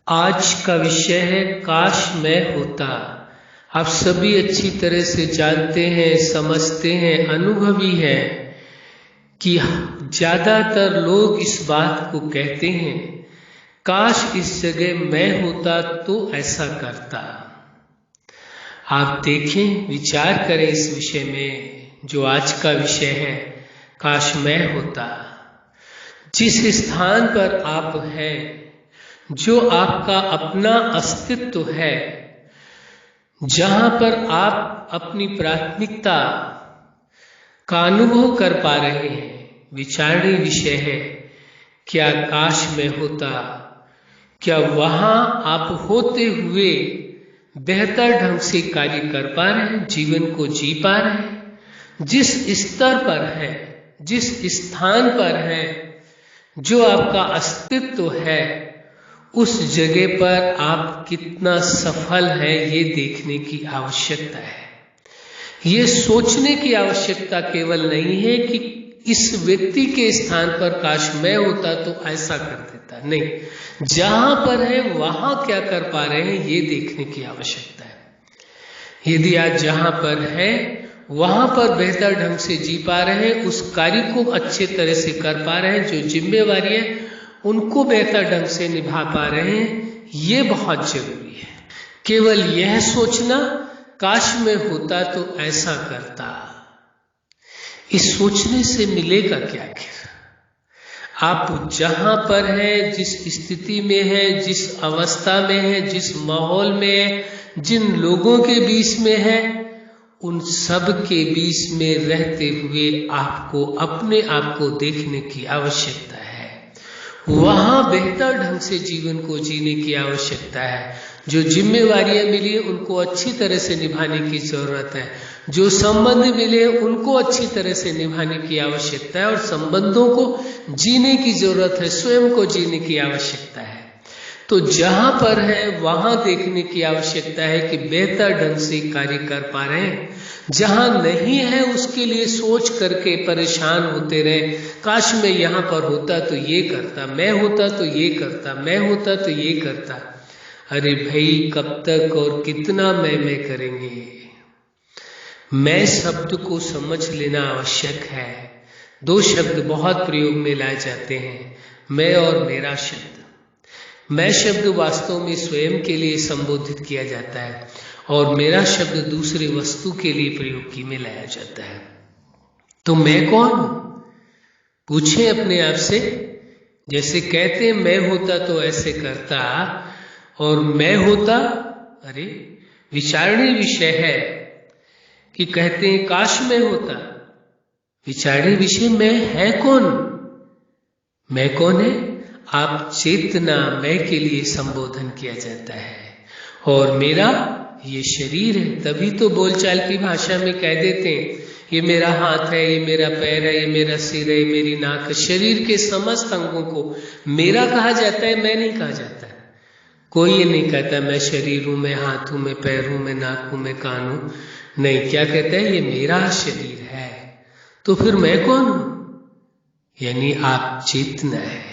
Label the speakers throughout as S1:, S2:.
S1: आज का विषय है काश मैं होता। आप सभी अच्छी तरह से जानते हैं, समझते हैं, अनुभवी हैं कि ज्यादातर लोग इस बात को कहते हैं, काश इस जगह मैं होता तो ऐसा करता। आप देखें, विचार करें इस विषय में जो आज का विषय है, काश मैं होता। जिस स्थान पर आप हैं, जो आपका अपना अस्तित्व है, जहां पर आप अपनी प्राथमिकता का अनुभव कर पा रहे हैं, विचारणीय विषय है। क्या काश मैं होता? क्या वहां आप होते हुए बेहतर ढंग से कार्य कर पा रहे हैं, जीवन को जी पा रहे हैं? जिस स्तर पर है, जिस स्थान पर है, जो आपका अस्तित्व है, उस जगह पर आप कितना सफल है, ये देखने की आवश्यकता है। ये सोचने की आवश्यकता केवल नहीं है कि इस व्यक्ति के स्थान पर काश मैं होता तो ऐसा कर देता, नहीं, जहां पर है वहां क्या कर पा रहे हैं ये देखने की आवश्यकता है। यदि आज जहां पर है वहां पर बेहतर ढंग से जी पा रहे हैं, उस कार्य को अच्छे तरह से कर पा रहे हैं, जो जिम्मेवारी है उनको बेहतर ढंग से निभा पा रहे हैं, ये बहुत जरूरी है। केवल यह सोचना काश मैं होता तो ऐसा करता, इस सोचने से मिलेगा क्या? आप जहां पर हैं, जिस स्थिति में हैं, जिस अवस्था में हैं, जिस माहौल में हैं, जिन लोगों के बीच में हैं, उन सब के बीच में रहते हुए आपको अपने आप को देखने की आवश्यकता है। वहां बेहतर ढंग से जीवन को जीने की आवश्यकता है। जो जिम्मेवारियां मिली उनको अच्छी तरह से निभाने की जरूरत है। जो संबंध मिले उनको अच्छी तरह से निभाने की आवश्यकता है, और संबंधों को जीने की जरूरत है, स्वयं को जीने की आवश्यकता है। तो जहां पर है वहां देखने की आवश्यकता है कि बेहतर ढंग से कार्य कर पा रहे हैं। जहां नहीं है उसके लिए सोच करके परेशान होते रहे, काश मैं यहां पर होता तो ये करता, मैं होता तो ये करता, मैं होता तो ये करता। अरे भाई, कब तक और कितना मैं करेंगे? मैं शब्द को समझ लेना आवश्यक है। दो शब्द बहुत प्रयोग में लाए जाते हैं, मैं और मेरा शब्द। मैं शब्द वास्तव में स्वयं के लिए संबोधित किया जाता है, और मेरा शब्द दूसरी वस्तु के लिए प्रयोग में लाया जाता है। तो मैं कौन हूं? पूछें अपने आप से। जैसे कहते हैं मैं होता तो ऐसे करता, और मैं होता, अरे विचारणीय विषय है कि कहते हैं काश मैं होता। विचारणीय विषय में है कौन? मैं कौन है? आप चेतना, मैं के लिए संबोधन किया जाता है, और मेरा ये शरीर है। तभी तो बोलचाल की भाषा में कह देते हैं ये मेरा हाथ है, ये मेरा पैर है, ये मेरा सिर है, ये मेरी नाक है। शरीर के समस्त अंगों को मेरा कहा जाता है, मैं नहीं कहा जाता है। कोई ये नहीं कहता मैं शरीर हूं, मैं हाथ हूं, मैं पैर हूं, मैं नाक हूं, मैं कान हूं। नहीं, क्या कहता है? ये मेरा शरीर है। तो फिर मैं कौन हूं? यानी आप चेतना है,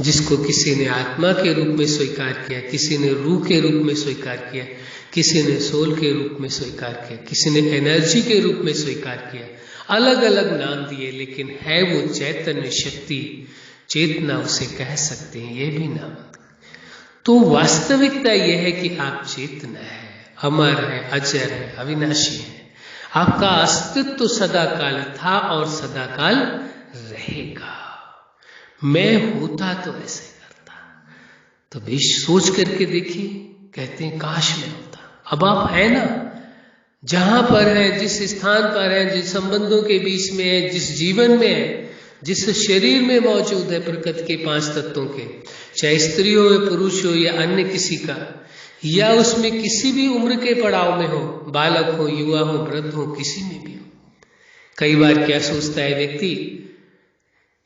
S1: जिसको किसी ने आत्मा के रूप में स्वीकार किया, किसी ने रूह के रूप में स्वीकार किया, किसी ने सोल के रूप में स्वीकार किया, किसी ने एनर्जी के रूप में स्वीकार किया। अलग अलग नाम दिए, लेकिन है वो चैतन्य शक्ति, चेतना उसे कह सकते हैं, ये भी नाम। तो वास्तविकता यह है कि आप चेतना है, अमर है, अजर है, अविनाशी है। आपका अस्तित्व सदाकाल था और सदाकाल रहेगा। मैं होता तो ऐसे करता। तो भी सोच करके देखिए, कहते हैं काश मैं होता। अब आप है ना, जहां पर है, जिस स्थान पर है, जिस संबंधों के बीच में है, जिस जीवन में है, जिस शरीर में मौजूद है, प्रकृति के 5 तत्वों के, चाहे स्त्री हो या पुरुष हो या अन्य किसी का, या उसमें किसी भी उम्र के पड़ाव में हो, बालक हो, युवा हो, वृद्ध हो, किसी में भी हो। कई बार क्या सोचता है व्यक्ति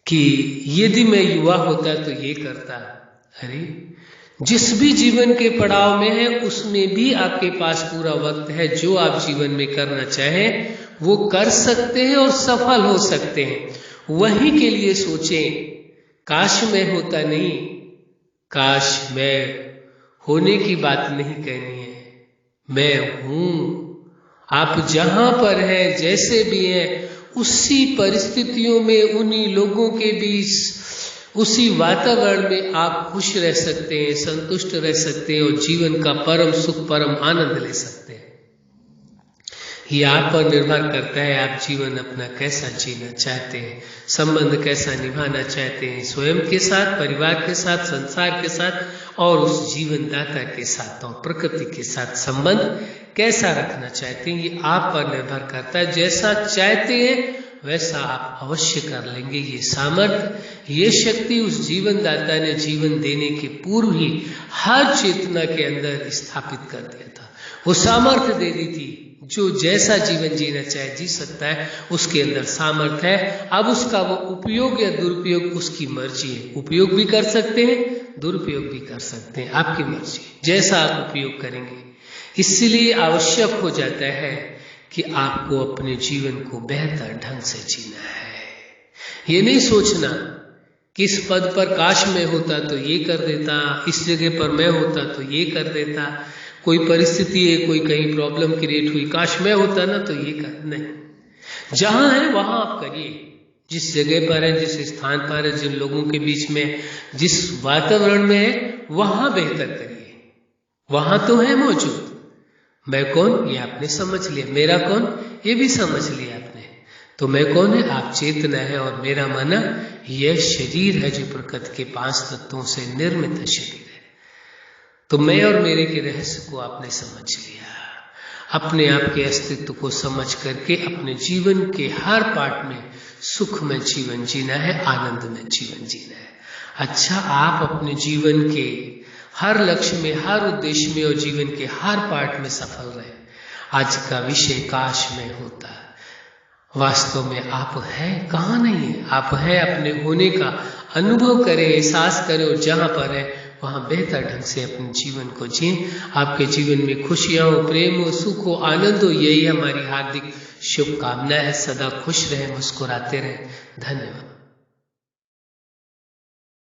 S1: कि यदि मैं युवा होता तो ये करता। अरे, जिस भी जीवन के पड़ाव में है उसमें भी आपके पास पूरा वक्त है। जो आप जीवन में करना चाहें वो कर सकते हैं और सफल हो सकते हैं। वहीं के लिए सोचें, काश मैं होता नहीं, काश मैं होने की बात नहीं कहनी है, मैं हूं। आप जहां पर हैं, जैसे भी हैं, उसी परिस्थितियों में, उन्हीं लोगों के बीच, उसी वातावरण में आप खुश रह सकते हैं, संतुष्ट रह सकते हैं और जीवन का परम सुख, परम आनंद ले सकते हैं। ये आप पर निर्भर करता है आप जीवन अपना कैसा जीना चाहते हैं, संबंध कैसा निभाना चाहते हैं, स्वयं के साथ, परिवार के साथ, संसार के साथ और उस जीवन दाता के साथ और प्रकृति के साथ संबंध कैसा रखना चाहते हैं। ये आप पर निर्भर करता है। जैसा चाहते हैं वैसा आप अवश्य कर लेंगे। ये सामर्थ्य, ये शक्ति उस जीवन दाता ने जीवन देने के पूर्व ही हर चेतना के अंदर स्थापित कर दिया था। वो सामर्थ्य दे दी थी, जो जैसा जीवन जीना चाहे जी सकता है, उसके अंदर सामर्थ्य है। अब उसका वो उपयोग या दुरुपयोग उसकी मर्जी है। उपयोग भी कर सकते हैं, दुरुपयोग भी कर सकते हैं, आपकी मर्जी, जैसा आप उपयोग करेंगे। इसलिए आवश्यक हो जाता है कि आपको अपने जीवन को बेहतर ढंग से जीना है। ये नहीं सोचना कि इस पद पर काश मैं होता तो ये कर देता, इस जगह पर मैं होता तो ये कर देता, कोई परिस्थिति है, कोई कहीं प्रॉब्लम क्रिएट हुई, काश मैं होता ना तो ये कर। नहीं, जहां है वहां आप करिए, जिस जगह पर है, जिस स्थान पर है, जिन लोगों के बीच में, जिस वातावरण में है, वहां बेहतर करिए। वहां तो है मौजूद। मैं कौन ये आपने समझ लिया, मेरा कौन ये भी समझ लिया आपने। तो मैं कौन है, आप चेतना है और मेरा मन यह शरीर है जो प्रकृति के 5 तत्वों से निर्मित शरीर है। तो मैं और मेरे के रहस्य को आपने समझ लिया। अपने आप के अस्तित्व को समझ करके अपने जीवन के हर पार्ट में सुख में जीवन जीना है, आनंद में जीवन जीना है। अच्छा, आप अपने जीवन के हर लक्ष्य में, हर उद्देश्य में और जीवन के हर पार्ट में सफल रहे। आज का विषय काश में होता। वास्तव में आप हैं, कहाँ नहीं है, आप हैं। अपने होने का अनुभव करें, एहसास करें और जहां पर है वहां बेहतर ढंग से अपने जीवन को जिए। आपके जीवन में खुशियां हो, प्रेम हो, सुख हो, आनंद हो, यही हमारी हार्दिक शुभकामना है। सदा खुश रहे, मुस्कुराते रहे। धन्यवाद।